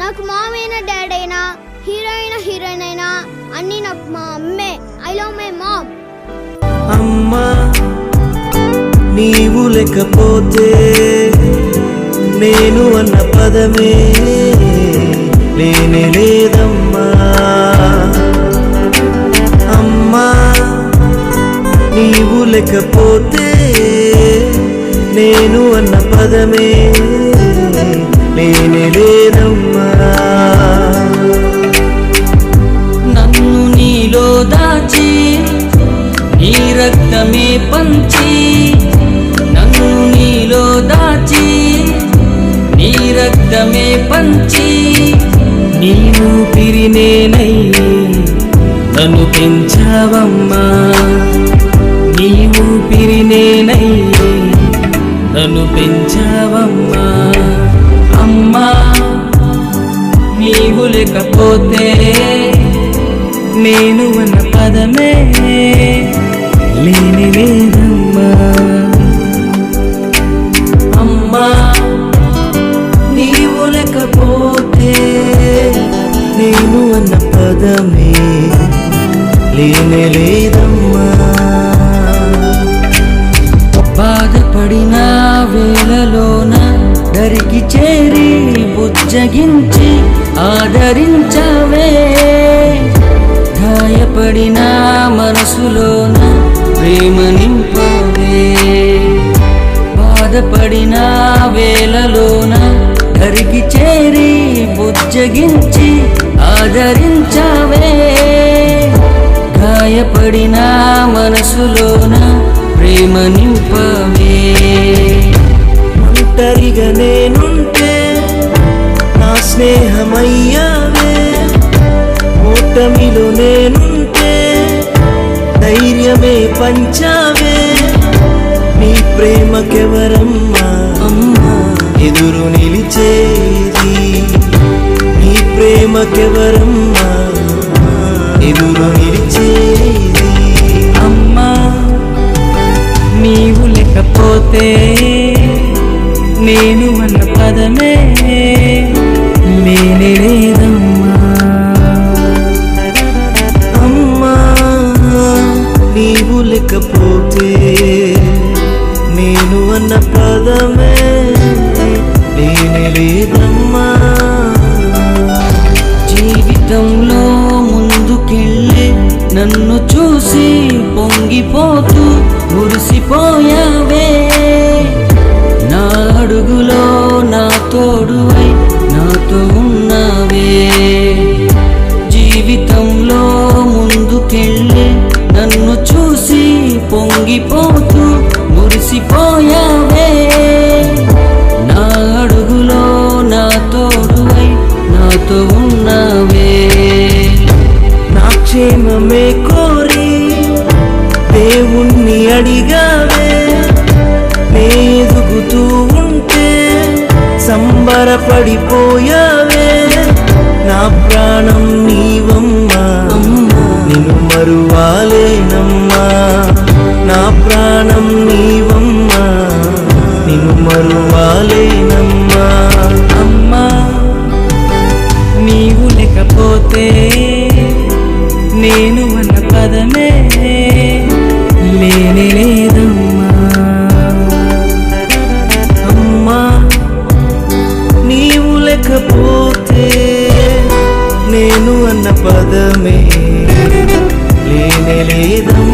నాకు మామ్ అయినా డాడ్ అయినా హీరోయిన్ అయినా అన్నీ నాకు మా అమ్మే. I love my mom. అమ్మా నీవు లేకపోతే నేను అన్న పదమే లేనే లేదమ్మా. అమ్మా నీవు లేకపోతే నేను అన్న పదమే లేనే లేదమ్మా. నన్ను నీలో దాచి నీ రక్తమే పంచి, నన్ను నీలో దాచి నీ రక్తమే పంచి, నీవు పిరినేనై నన్ను పెంచావమ్మా. నీవు పిరినేనై నన్ను పెంచావమ్మా. అమ్మా నీవు లేకపోతే నేను అన్న పదమే లేని లేదమ్మా. అమ్మా నీవు లేకపోతే నేను అన్న పదమే లేనే లేదమ్మా. బాధపడిన వేళలోన దరికి చేరి బుజ్జగించి ఆదరించవే. గాయపడిన మనసులోన ప్రేమ నింపవే. బాధపడిన వేళలోన దరికి చేరి బుజ్జగించి ఆదరించవే. గాయపడిన మనసులోన ప్రేమ నింపవే. ఒంటరిగా నేనుంటే నా స్నేహమయ్యావే. ఓటమిలో నేనుంటే ధైర్యమే పంచావే. నీ ప్రేమకెవరమ్మా అమ్మా ఎదురు నిలిచేది. నీ ప్రేమకెవరమ్మా ఎదురు నిలిచేది. అమ్మా నీవు లేకపోతే నేను అన్న పదమే లేనే లేదమ్మా. అమ్మా నీవు లేకపోతే నేను అన్న పదమే లేనే లేదమ్మా. జీవితంలో ముందుకెళ్ళే నన్ను చూసి పొంగిపోతూ మురిసిపోయావే. నా అడుగులో నా తోడువై నాతో ఉన్నావే. జీవితంలో ముందుకెళ్ళే నన్ను చూసి పొంగిపోతూ మురిసిపోయావే. నా అడుగులో నా తోడువై నాతో ఉన్నావే. నా క్షేమమే కోరి దేవుణ్ణి అడిగావే. నే ఎదుగుతూ ఉంటే సంబరపడిపోయావే. నా ప్రాణం నీవమ్మా నిన్ను మరువాలేనమ్మా. నా ప్రాణం నీవమ్మా నిన్ను మరువాలేనమ్మా. అమ్మా నీవు లేకపోతే నేను అన్న పదమే లేనే లేదమ్మా. అమ్మా నీవు లేకపోతే నేను అన్న పదమే లేనే లేదమ్మా.